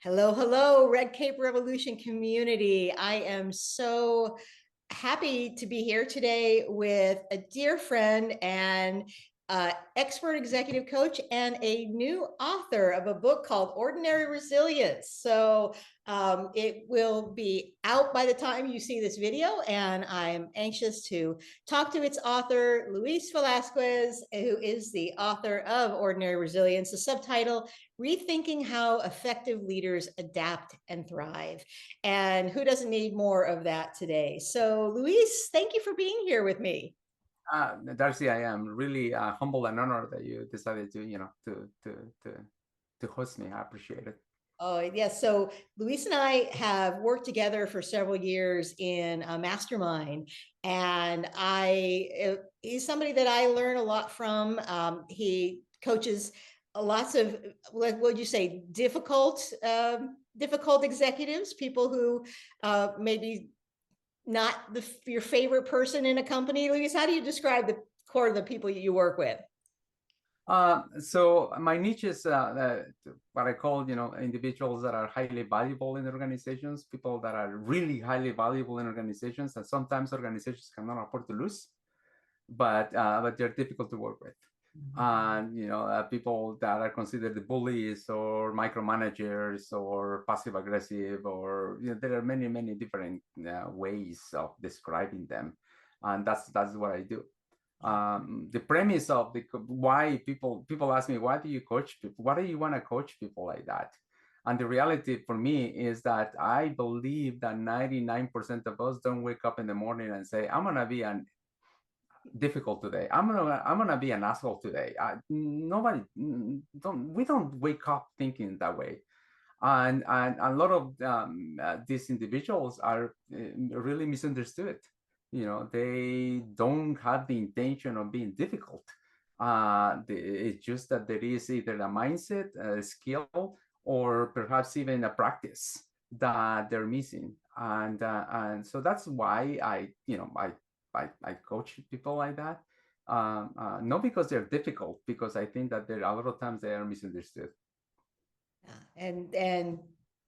Hello, hello, Red Cape Revolution community. I am so happy to be here today with a dear friend and expert executive coach and a new author of a book called Ordinary Resilience. So it will be out by the time you see this video, and I'm anxious to talk to its author, Luis Velasquez, who is the author of Ordinary Resilience. The subtitle, Rethinking How Effective Leaders Adapt and Thrive. And who doesn't need more of that today? So, Luis, thank you for being here with me. Darcy, I am really humbled and honored that you decided to, to host me. I appreciate it. Oh, yes. So Luis and I have worked together for several years in a mastermind, and he's somebody that I learn a lot from. He coaches lots of, what would you say, difficult executives, people who maybe not your favorite person in a company. Luis, how do you describe the core of the people you work with? So my niche is what I call, individuals that are highly valuable in organizations, people that are really highly valuable in organizations, and sometimes organizations cannot afford to lose, but they're difficult to work with. And people that are considered the bullies or micromanagers or passive aggressive, or there are many different ways of describing them, and that's what I do. The premise of why people ask me, why do you coach people, why do you want to coach people like that? And the reality for me is that I believe that 99% of us don't wake up in the morning and say, I'm gonna be an difficult today, I'm gonna be an asshole today. Nobody don't We don't wake up thinking that way. And a lot of these individuals are really misunderstood. They don't have the intention of being difficult. It's just that there is either a mindset, a skill, or perhaps even a practice that they're missing. And so that's why I coach people like that. Not because they're difficult, because I think that there a lot of times they are misunderstood. And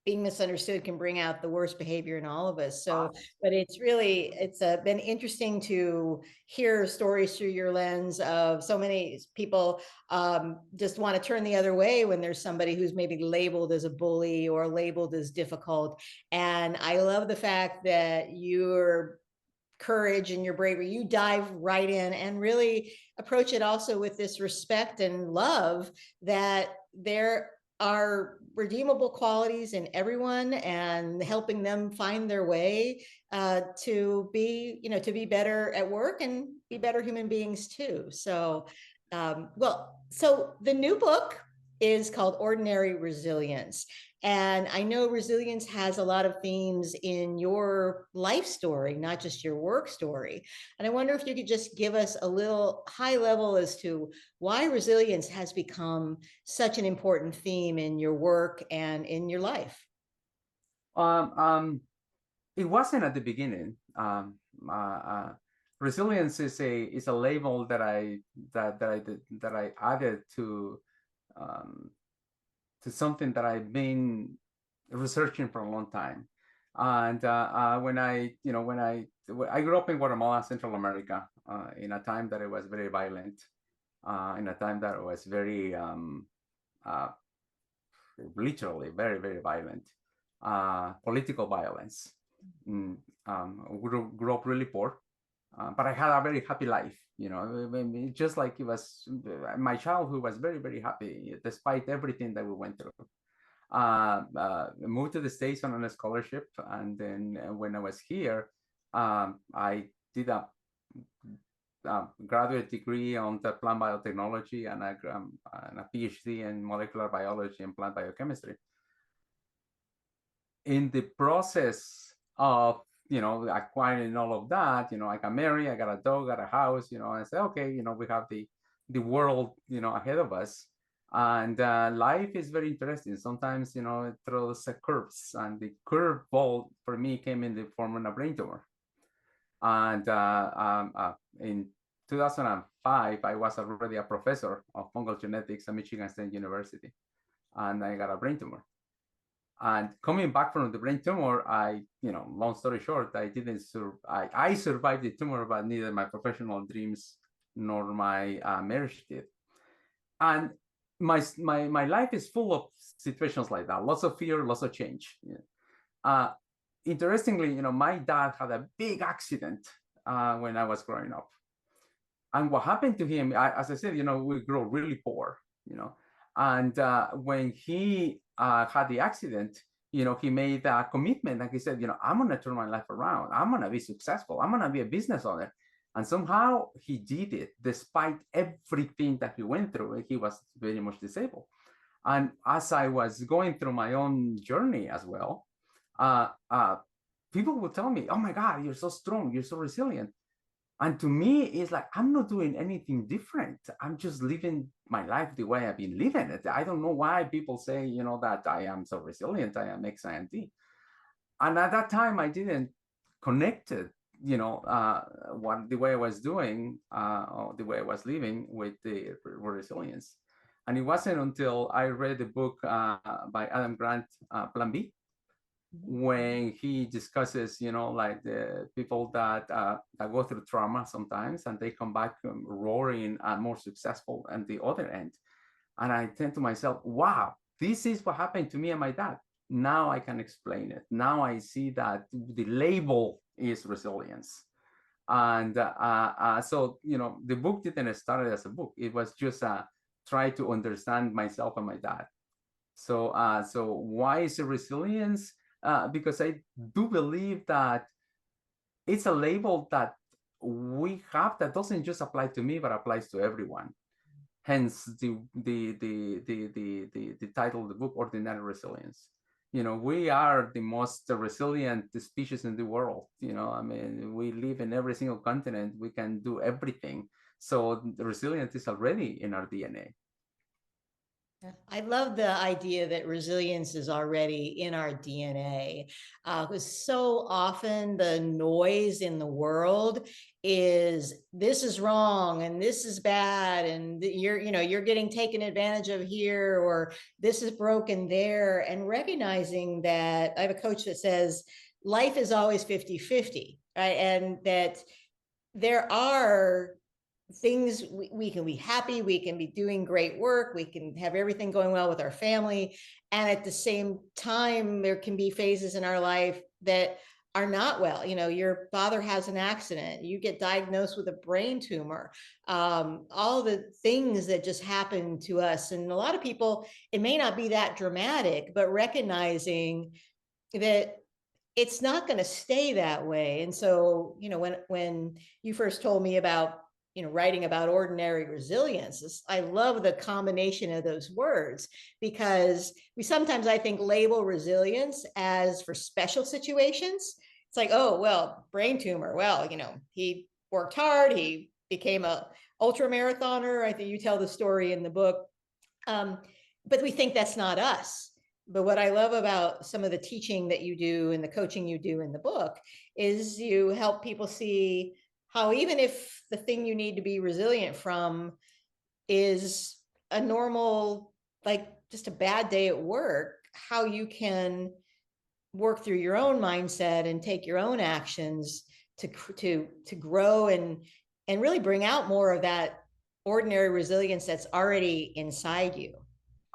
being misunderstood can bring out the worst behavior in all of us. So, but it's been interesting to hear stories through your lens of so many people just want to turn the other way when there's somebody who's maybe labeled as a bully or labeled as difficult. And I love the fact that your courage and your bravery, you dive right in and really approach it also with this respect and love that there are redeemable qualities in everyone, and helping them find their way to be better at work and be better human beings too. So so the new book is called Ordinary Resilience. And I know resilience has a lot of themes in your life story, not just your work story. And I wonder if you could just give us a little high level as to why resilience has become such an important theme in your work and in your life. Um, um, it wasn't at the beginning. Resilience is a label that I added um, to something that I've been researching for a long time. And when I grew up in Guatemala, Central America, in a time that it was very violent, in a time that it was very uh, literally very violent, political violence. Mm, grew up really poor, but I had a very happy life. Just like it was, my childhood was very happy despite everything that we went through. Moved to the States on a scholarship, and then when I was here, I did a graduate degree on the plant biotechnology and a PhD in molecular biology and plant biochemistry. In the process of acquiring all of that, I got married, I got a dog, got a house, I said, okay, we have the world ahead of us. And life is very interesting. Sometimes it throws curves, and the curveball for me came in the form of a brain tumor. And in 2005, I was already a professor of fungal genetics at Michigan State University, and I got a brain tumor. And coming back from the brain tumor, long story short, I didn't I survived the tumor, but neither my professional dreams nor my marriage did. And my life is full of situations like that, lots of fear, lots of change. uh, Interestingly, my dad had a big accident when I was growing up. And what happened to him, as I said, we grew really poor, and when he had the accident, he made a commitment and he said, I'm going to turn my life around. I'm going to be successful. I'm going to be a business owner. And somehow he did it despite everything that he went through. He was very much disabled. And as I was going through my own journey as well, uh, uh, people would tell me, oh my God, you're so strong. You're so resilient. And to me, it's like, I'm not doing anything different. I'm just living my life the way I've been living it. I don't know why people say, that I am so resilient, I am X, Y, and Z. And at that time, I didn't connect it, the way I was doing, or the way I was living with the resilience. And it wasn't until I read the book by Adam Grant, Plan B, when he discusses, like the people that go through trauma sometimes, and they come back roaring and more successful at the other end. And I think to myself, wow, this is what happened to me and my dad. Now I can explain it. Now I see that the label is resilience. And so, the book didn't start as a book. It was just try to understand myself and my dad. So, so why is it resilience? Because I do believe that it's a label that we have that doesn't just apply to me, but applies to everyone. Hence the title of the book, Ordinary Resilience. We are the most resilient species in the world. I mean, we live in every single continent. We can do everything. So the resilience is already in our DNA. I love the idea that resilience is already in our DNA, because so often the noise in the world is this is wrong and this is bad and you're getting taken advantage of here, or this is broken there. And recognizing that, I have a coach that says life is always 50-50, right? And that there are things we can be happy, we can be doing great work, we can have everything going well with our family, and at the same time there can be phases in our life that are not well. Your father has an accident, you get diagnosed with a brain tumor, all the things that just happen to us. And a lot of people, it may not be that dramatic, but recognizing that it's not going to stay that way. And so, when you first told me about writing about ordinary resilience, I love the combination of those words, because we sometimes, I think, label resilience as for special situations. It's like, oh, well, brain tumor. Well, he worked hard. He became a ultra marathoner. I think you tell the story in the book. But we think that's not us. But what I love about some of the teaching that you do and the coaching you do in the book is you help people see how, even if the thing you need to be resilient from is a normal, like just a bad day at work, how you can work through your own mindset and take your own actions to grow and really bring out more of that ordinary resilience that's already inside you.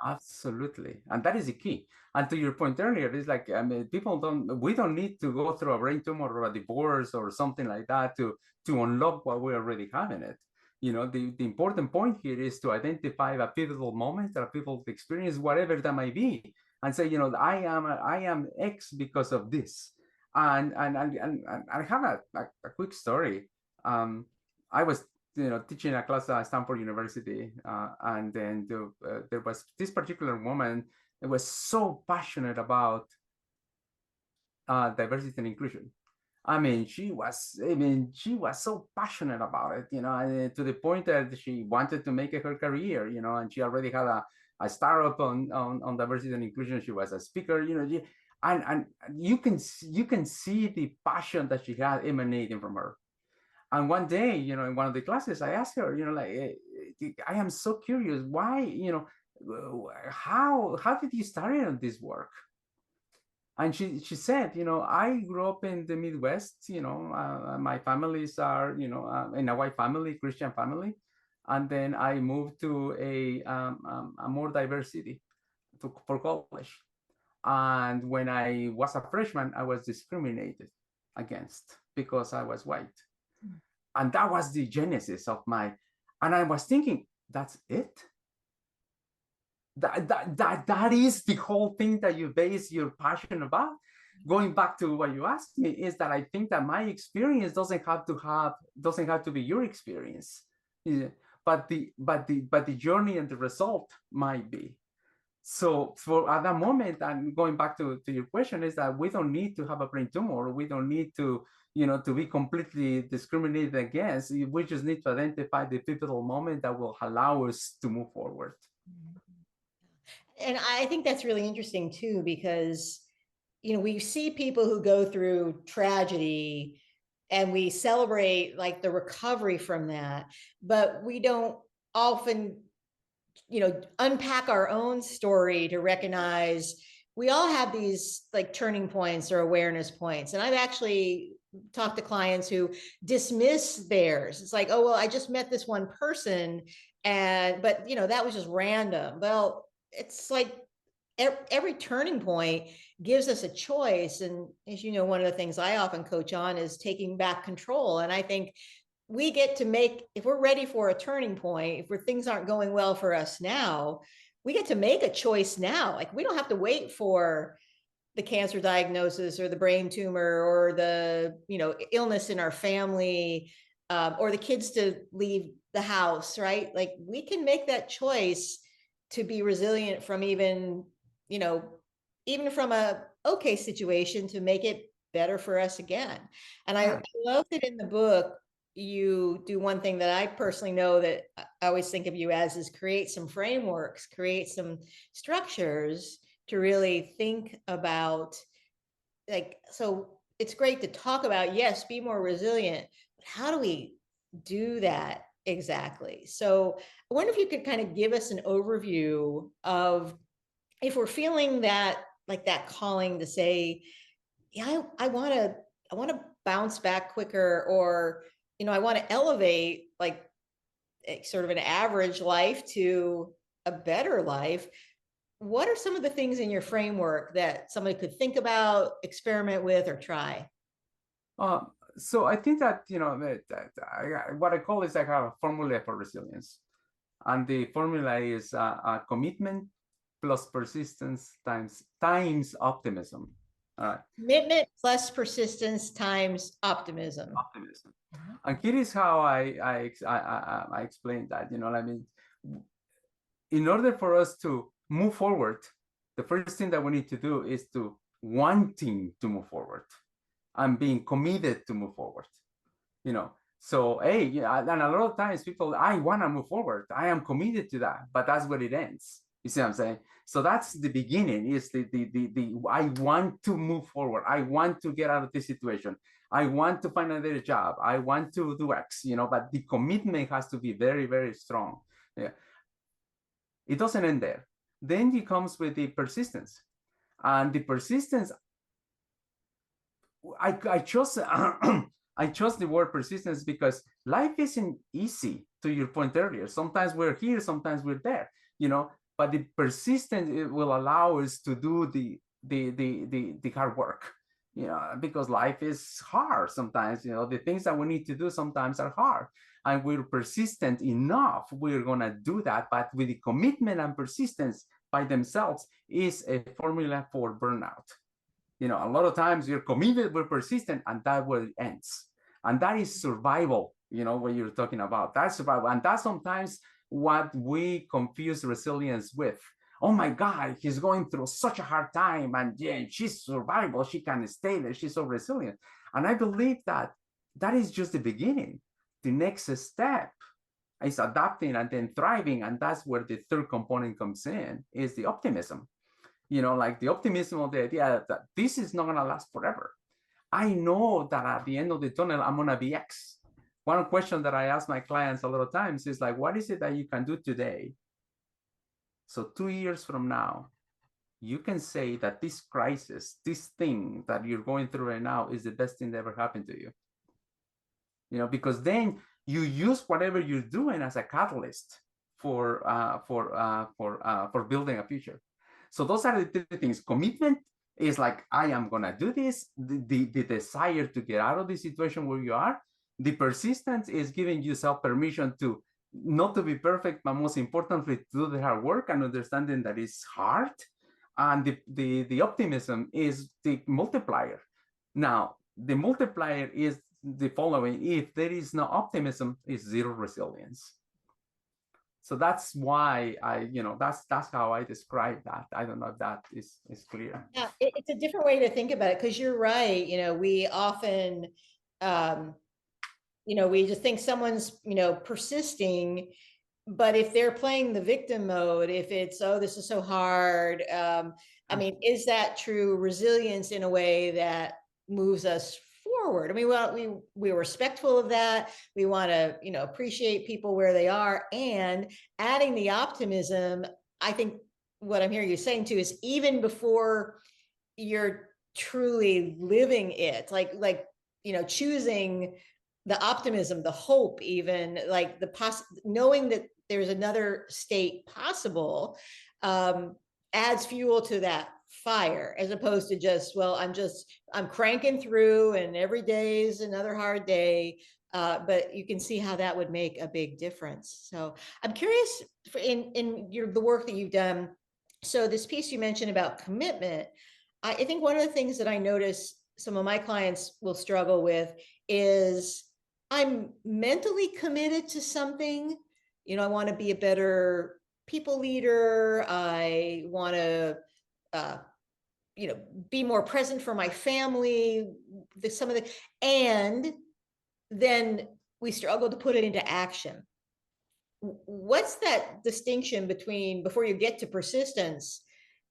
Absolutely. And that is the key. And to your point earlier, it's like, I mean, we don't need to go through a brain tumor or a divorce or something like that to unlock what we already have in it. The important point here is to identify a pivotal moment that people experience, whatever that might be, and say, I am X because of this. And I have a quick story. I was teaching a class at Stanford University, and then there was this particular woman that was so passionate about diversity and inclusion. I mean, she was so passionate about it, to the point that she wanted to make it her career, and she already had a startup on diversity and inclusion. She was a speaker, and you can see the passion that she had emanating from her. And one day, in one of the classes, I asked her, I am so curious, why, how did you start on this work? And she said, I grew up in the Midwest. My families are, in a white family, Christian family, and then I moved to a more diverse city for college. And when I was a freshman, I was discriminated against because I was white. And that was the genesis of and I was thinking, that's it? That is the whole thing that you base your passion about? Going back to what you asked me, is that I think that my experience doesn't have to be your experience. Yeah. But the journey and the result might be. So for at that moment, and going back to your question, is that we don't need to have a brain tumor. We don't need to, to be completely discriminated against. We just need to identify the pivotal moment that will allow us to move forward. And I think that's really interesting too, because, we see people who go through tragedy and we celebrate like the recovery from that, but we don't often, unpack our own story to recognize we all have these like turning points or awareness points. And I've actually talked to clients who dismiss theirs. It's like, oh, well, I just met this one person but that was just random. Well, it's like every turning point gives us a choice. And as you know, one of the things I often coach on is taking back control. And I think we get to make, if we're ready for a turning point, if things aren't going well for us now, we get to make a choice now. Like, we don't have to wait for the cancer diagnosis or the brain tumor or the illness in our family, or the kids to leave the house, right? Like, we can make that choice to be resilient from even from a okay situation, to make it better for us again. And I love that in the book you do one thing that I personally know that I always think of you as, is create some frameworks, create some structures to really think about, like, so it's great to talk about, yes, be more resilient, but how do we do that exactly? So I wonder if you could kind of give us an overview of, if we're feeling that, like that calling to say, yeah, I want to bounce back quicker, or I want to elevate, like, sort of an average life to a better life. What are some of the things in your framework that somebody could think about, experiment with, or try? So I think that, what I call is like a formula for resilience. And the formula is commitment plus persistence times optimism. Commitment plus persistence times optimism. Optimism. And here is how I explain that. I mean, in order for us to move forward, the first thing that we need to do is to wanting to move forward and being committed to move forward. So, hey, and a lot of times people, I want to move forward. I am committed to that, but that's where it ends. You see what I'm saying? So that's the beginning, is the I want to move forward. I want to get out of this situation. I want to find another job. I want to do X, but the commitment has to be very, very strong. Yeah. It doesn't end there. Then it comes with the persistence. And the persistence, I chose I chose the word persistence because life isn't easy. To your point earlier, sometimes we're here, sometimes we're there, but the persistence, it will allow us to do the hard work, because life is hard sometimes. The things that we need to do sometimes are hard, and we're persistent enough, we're gonna do that. But with the commitment and persistence by themselves is a formula for burnout. A lot of times you're committed, we're persistent, and that where it ends. And that is survival, what you're talking about. That's survival. And that's sometimes what we confuse resilience with. Oh my God, he's going through such a hard time, and yeah, she's survival. She can stay there. She's so resilient. And I believe that that is just the beginning. The next step is adapting and then thriving. And that's where the third component comes in, is the optimism. Like the optimism of the idea that this is not going to last forever. I know that at the end of the tunnel, I'm going to be X. One question that I ask my clients a lot of times is like, what is it that you can do today? So 2 years from now, you can say that this crisis, this thing that you're going through right now, is the best thing that ever happened to you. Because then you use whatever you're doing as a catalyst for building a future. So those are the three things. Commitment is like, I am gonna do this. The desire to get out of the situation where you are. The persistence is giving yourself permission to not to be perfect, but most importantly, to do the hard work and understanding that it's hard. And the optimism is the multiplier. Now, the multiplier is the following: if there is no optimism, it's zero resilience. So that's why that's how I describe that. I don't know if that is clear. Yeah, it's a different way to think about it, because you're right. We often, we just think someone's, persisting, but if they're playing the victim mode, if it's, oh, this is so hard, I mean, is that true resilience in a way that moves us forward? I mean, we're respectful of that. We want to, appreciate people where they are, and adding the optimism. I think what I'm hearing you saying too is, even before you're truly living it, like, choosing the optimism, the hope, even like knowing that there's another state possible, adds fuel to that fire, as opposed to just, well, I'm cranking through and every day is another hard day. But you can see how that would make a big difference. So I'm curious, in the work that you've done. So this piece you mentioned about commitment, I think one of the things that I notice some of my clients will struggle with is, I'm mentally committed to something. I want to be a better people leader. I want to, be more present for my family, and then we struggle to put it into action. What's that distinction between, before you get to persistence,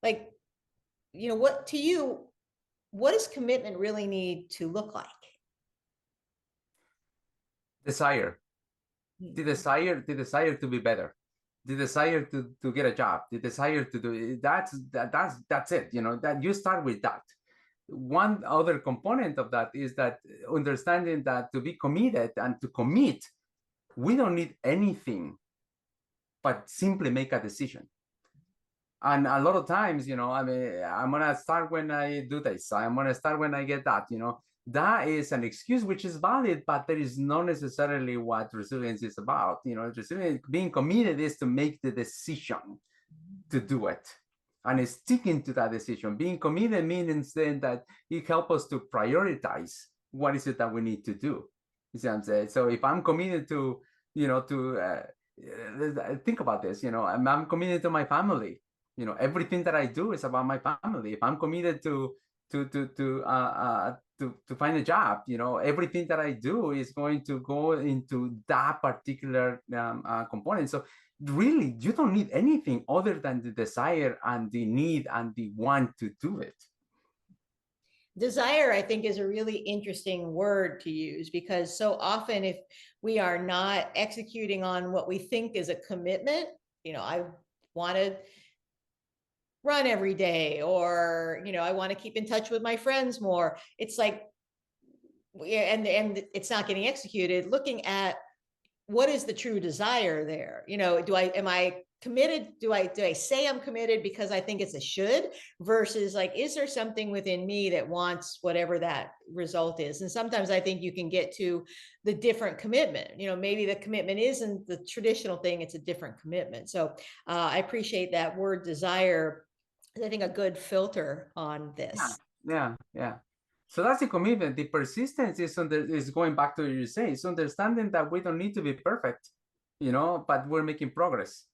like, what to you, what does commitment really need to look like? Desire. The desire to be better, the desire to get a job, the desire to do it. That's it. That you start with that. One other component of that is that understanding that to be committed and to commit, we don't need anything but simply make a decision. And a lot of times, I mean, I'm gonna start when I do this, I'm gonna start when I get that. That is an excuse which is valid, but there is not necessarily what resilience is about. Resilience, being committed, is to make the decision to do it and sticking to that decision. Being committed means then that it helps us to prioritize what is it that we need to do. You see what I'm saying? So if I'm committed to, think about this, I'm committed to my family. Everything that I do is about my family. If I'm committed to find a job, everything that I do is going to go into that particular component. So really, you don't need anything other than the desire and the need and the want to do it. Desire, I think, is a really interesting word to use, because so often, if we are not executing on what we think is a commitment, I want to run every day, or I want to keep in touch with my friends more. It's like, and it's not getting executed. Looking at, what is the true desire there? Am I committed? Do I say I'm committed because I think it's a should, versus like, is there something within me that wants whatever that result is? And sometimes I think you can get to the different commitment. Maybe the commitment isn't the traditional thing, it's a different commitment. So I appreciate that word desire. I think a good filter on this. Yeah. So that's the commitment. The persistence is going back to what you're saying. It's understanding that we don't need to be perfect, but we're making progress.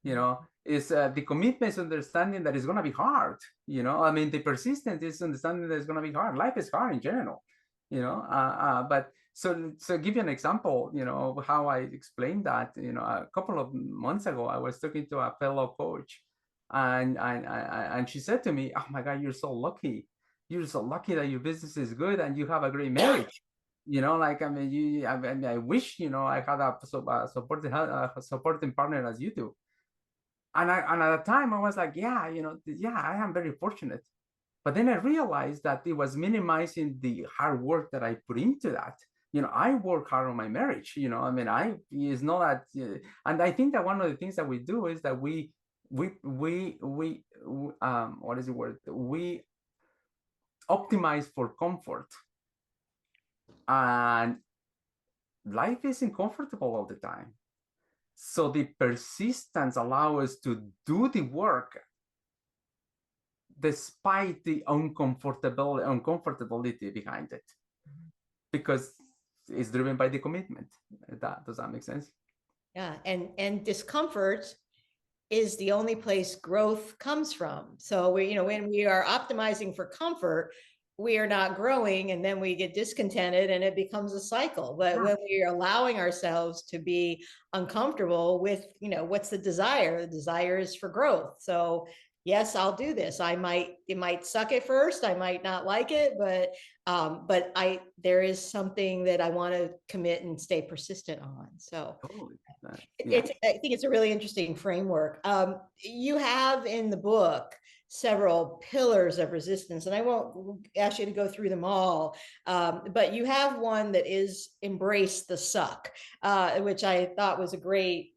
Is the commitment is understanding that it's going to be hard. I mean, the persistence is understanding that it's going to be hard. Life is hard in general. But so give you an example. Of how I explained that. A couple of months ago, I was talking to a fellow coach, and she said to me, "Oh my God, you're so lucky. You're so lucky that your business is good and you have a great marriage." Like, I mean, I wish, I had a supporting partner as you do. And at the time I was like, yeah, yeah, I am very fortunate. But then I realized that it was minimizing the hard work that I put into that. I work hard on my marriage. I mean, it's not that, and I think that one of the things that we do is that we what is the word? We optimize for comfort, and life isn't comfortable all the time. So the persistence allows us to do the work despite the uncomfortability behind it, because it's driven by the commitment. Does that make sense? Yeah, and discomfort is the only place growth comes from. So when we are optimizing for comfort, we are not growing, and then we get discontented and it becomes a cycle. But when we are allowing ourselves to be uncomfortable with, what's the desire? The desire is for growth. So yes, I'll do this. It might suck at first. I might not like it, but there is something that I want to commit and stay persistent on. So Totally. I think it's a really interesting framework. You have in the book several pillars of resistance, and I won't ask you to go through them all, but you have one that is embrace the suck, which I thought was a great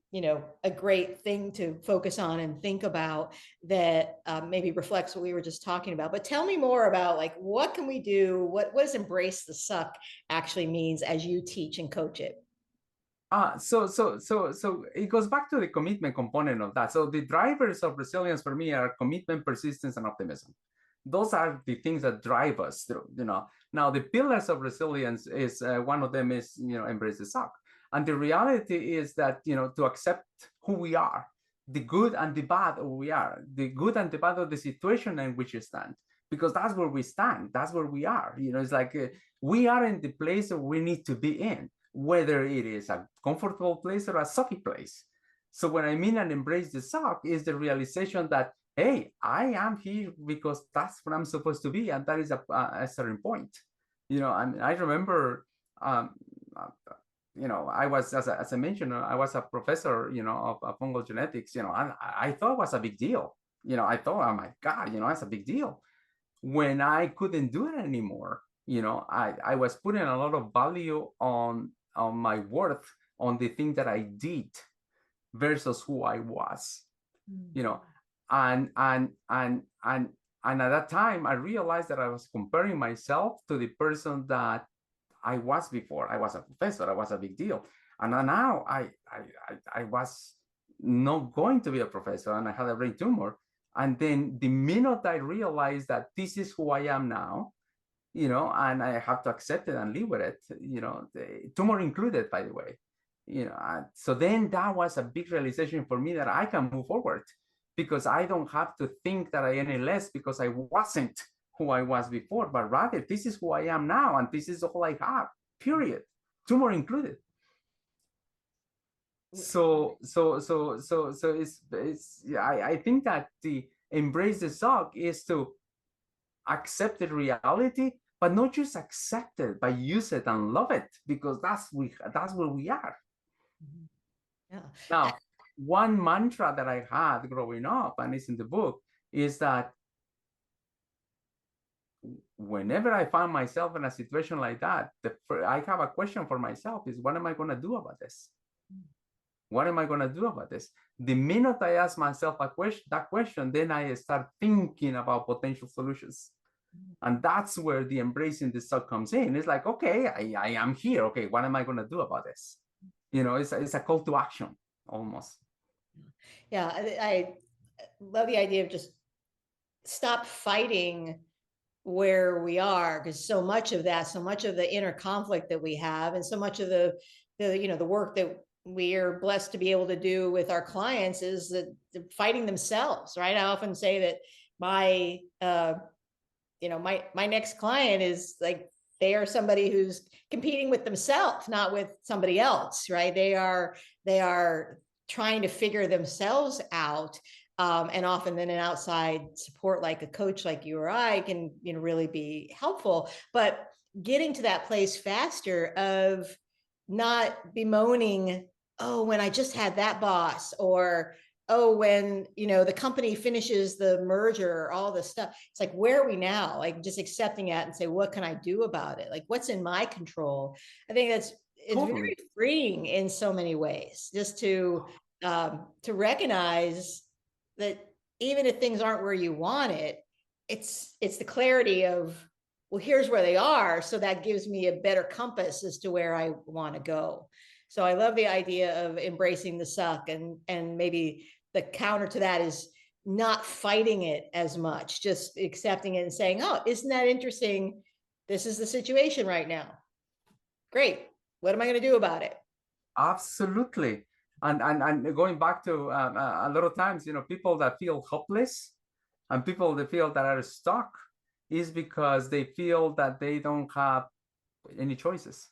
thing to focus on and think about, that maybe reflects what we were just talking about. But tell me more about, like, what can we do? What does embrace the suck actually means as you teach and coach it? So it goes back to the commitment component of that. So the drivers of resilience for me are commitment, persistence, and optimism. Those are the things that drive us through. Now the pillars of resilience is one of them is embrace the suck, and the reality is that to accept who we are, the good and the bad of who we are, the good and the bad of the situation in which you stand, because that's where we stand, that's where we are. It's like we are in the place that we need to be in, whether it is a comfortable place or a sucky place. So when I mean and embrace the suck is the realization that, hey, I am here because that's what I'm supposed to be, and that is a certain point. I remember, I was, as I mentioned, I was a professor, of fungal genetics, and I thought it was a big deal. I thought, oh my God, it's a big deal. When I couldn't do it anymore, I was putting a lot of value on my worth, on the thing that I did versus who I was. And at that time I realized that I was comparing myself to the person that I was before. I was a professor, I was a big deal, and now I was not going to be a professor, and I had a brain tumor. And then the minute I realized that this is who I am now, and I have to accept it and live with it, the tumor included, by the way, so then that was a big realization for me that I can move forward, because I don't have to think that I am any less because I wasn't who I was before, but rather this is who I am now, and this is all I have, period, tumor included. So it's I think that the embrace the suck is to accept the reality, but not just accept it, but use it and love it, because that's where we are. Yeah. Now, one mantra that I had growing up, and it's in the book, is that whenever I find myself in a situation like that, I have a question for myself: is what am I going to do about this? What am I going to do about this? The minute I ask myself that question, then I start thinking about potential solutions. And that's where the embracing the suck comes in. It's like, okay, I am here. Okay, what am I going to do about this? It's a call to action almost. Yeah, I love the idea of just stop fighting where we are, because so much of the inner conflict that we have, and so much of the work that we are blessed to be able to do with our clients is that fighting themselves, right? I often say that my next client is like, they are somebody who's competing with themselves, not with somebody else, right? They are trying to figure themselves out. And often then an outside support, like a coach like you or I, can really be helpful. But getting to that place faster of not bemoaning, oh, when I just had that boss, or oh, when, the company finishes the merger, all this stuff. It's like, where are we now? Like just accepting it and say, what can I do about it? Like what's in my control? I think it's very Totally. freeing in so many ways, just to recognize that even if things aren't where you want it, it's the clarity of, well, here's where they are. So that gives me a better compass as to where I want to go. So I love the idea of embracing the suck, and maybe the counter to that is not fighting it as much, just accepting it and saying, oh, isn't that interesting? This is the situation right now. Great. What am I going to do about it? Absolutely. And going back to a lot of times, people that feel hopeless and people that feel that are stuck is because they feel that they don't have any choices.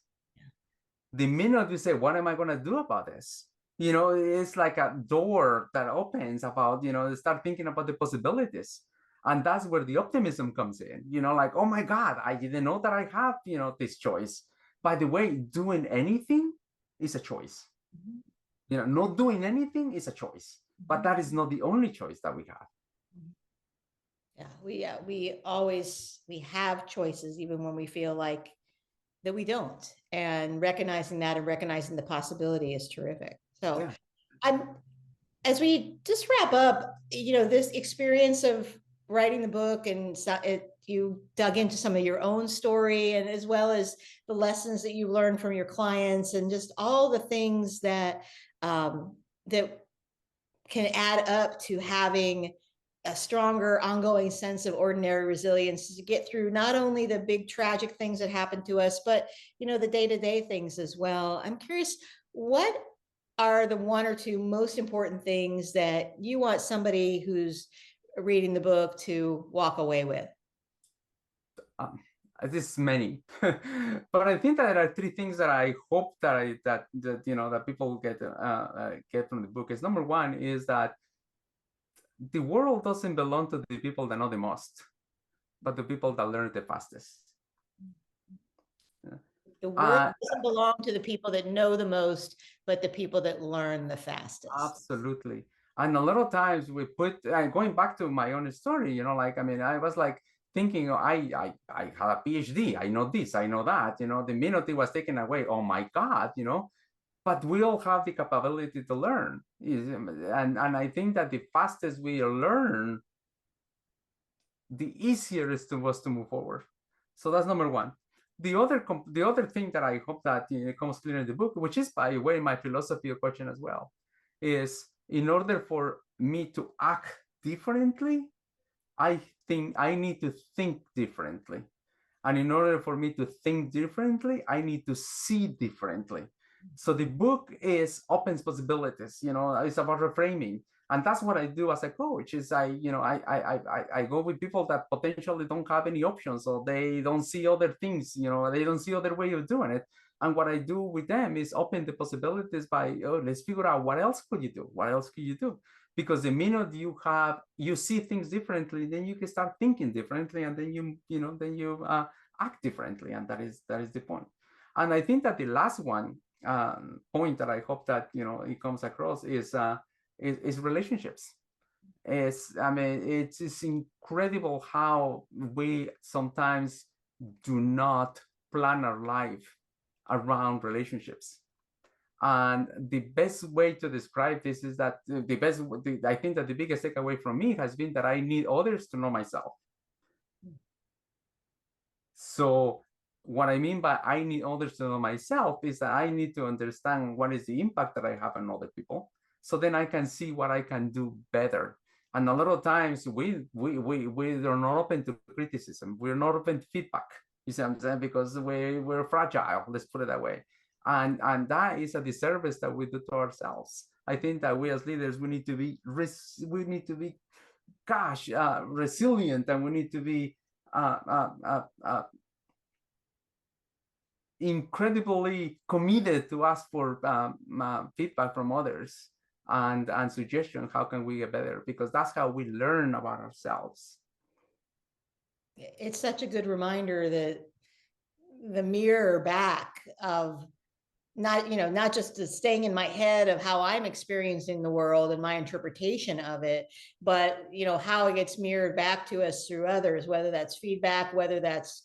The minute you say, what am I going to do about this? It's like a door that opens about, start thinking about the possibilities. And that's where the optimism comes in, like, oh my God, I didn't know that I have, this choice. By the way, doing anything is a choice. Not doing anything is a choice, but that is not the only choice that we have. Yeah, we have choices even when we feel like that we don't, and recognizing that and recognizing the possibility is terrific. So Yeah. I'm as we just wrap up, this experience of writing the book, and you dug into some of your own story, and as well as the lessons that you learned from your clients, and just all the things that that can add up to having a stronger ongoing sense of ordinary resilience to get through not only the big tragic things that happen to us, but the day-to-day things as well. I'm curious, what are the one or two most important things that you want somebody who's reading the book to walk away with? This many, but I think that there are three things that I hope that people get from the book. Is number one is that the world doesn't belong to the people that know the most, but the people that learn the fastest. The world doesn't belong to the people that know the most, but the people that learn the fastest. Absolutely. And a lot of times we put, going back to my own story, I was like thinking, I had a PhD, I know this, I know that, the minute it was taken away, oh my God, but we all have the capability to learn. And I think that the fastest we learn, the easier it was to move forward. So that's number one. The other thing that I hope that comes clear in the book, which is by the way my philosophy of coaching as well, is in order for me to act differently, I think I need to think differently. And in order for me to think differently, I need to see differently. So the book opens possibilities, it's about reframing. And that's what I do as a coach is I go with people that potentially don't have any options, or they don't see other things, they don't see other way of doing it. And what I do with them is open the possibilities by, let's figure out what else could you do? What else could you do? Because the minute you see things differently, then you can start thinking differently, and then you act differently, and that is the point. And I think that the last one point that I hope that it comes across is relationships. It's incredible how we sometimes do not plan our life around relationships. And the best way to describe this is that I think that the biggest takeaway from me has been that I need others to know myself. So what I mean by I need others to know myself is that I need to understand what is the impact that I have on other people. So then I can see what I can do better. And a lot of times we are not open to criticism. We're not open to feedback. You see what I'm saying? Because we're fragile, let's put it that way. And that is a disservice that we do to ourselves. I think that we as leaders, we need to be resilient, and we need to be incredibly committed to ask for feedback from others and suggestions. How can we get better? Because that's how we learn about ourselves. It's such a good reminder that the mirror back of not just staying in my head of how I'm experiencing the world and my interpretation of it, but how it gets mirrored back to us through others, whether that's feedback, whether that's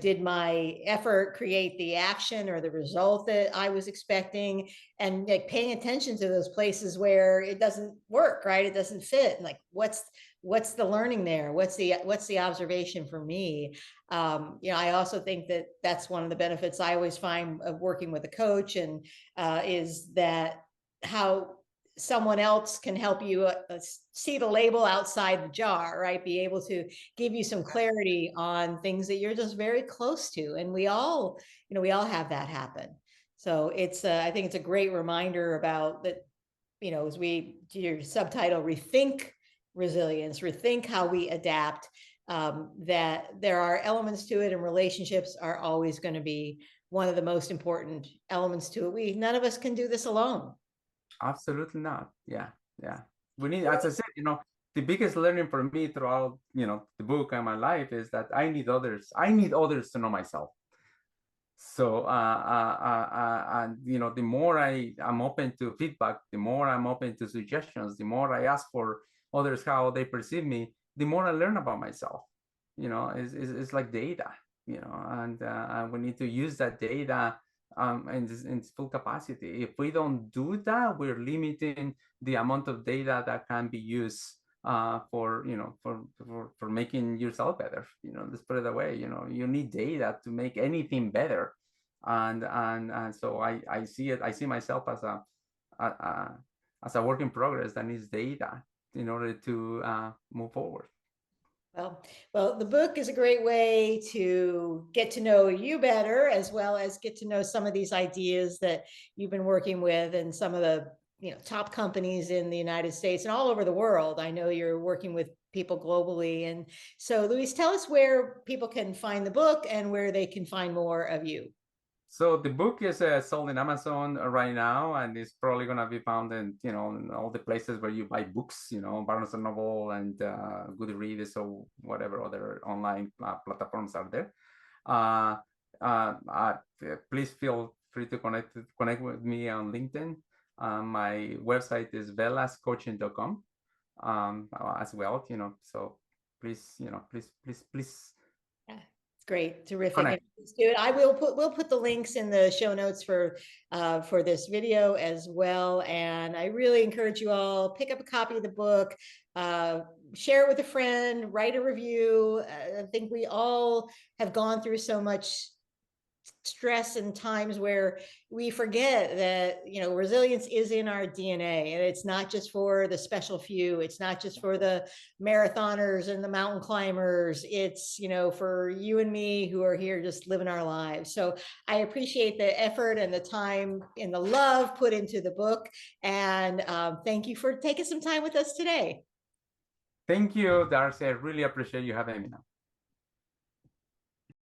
did my effort create the action or the result that I was expecting, and like paying attention to those places where it doesn't work, right? It doesn't fit. And like, what's the learning there? What's the observation for me? I also think that that's one of the benefits I always find of working with a coach, and is that how someone else can help you see the label outside the jar, right? Be able to give you some clarity on things that you're just very close to. And we all have that happen. So it's, I think it's a great reminder about that, as we do your subtitle, Rethink Resilience, rethink how we adapt, that there are elements to it, and relationships are always going to be one of the most important elements to it. None of us can do this alone. Absolutely not. Yeah. We need, as I said, the biggest learning for me throughout, the book and my life is that I need others to know myself. So, and the more I'm open to feedback, the more I'm open to suggestions, the more I ask for others how they perceive me, the more I learn about myself. It's like data, and we need to use that data in its full capacity. If we don't do that, we're limiting the amount of data that can be used for making yourself better. Let's put it that way. You need data to make anything better, and so I see myself as a work in progress that needs data in order to move forward. Well, the book is a great way to get to know you better, as well as get to know some of these ideas that you've been working with, and some of the top companies in the United States and all over the world. I know you're working with people globally. And so, Luis, tell us where people can find the book and where they can find more of you. So the book is sold in Amazon right now, and it's probably going to be found in in all the places where you buy books, Barnes and Noble and Goodreads or whatever other online platforms are there. Please feel free to connect with me on LinkedIn. My website is velascoaching.com as well. So please, please. Yeah. Great, terrific. Dude, we'll put the links in the show notes for this video as well. And I really encourage you all, pick up a copy of the book, share it with a friend, write a review. I think we all have gone through so much stress and times where we forget that resilience is in our DNA, and it's not just for the special few. It's not just for the marathoners and the mountain climbers. It's for you and me who are here just living our lives. So I appreciate the effort and the time and the love put into the book, and thank you for taking some time with us today. Thank you, Darcy. I really appreciate you having me.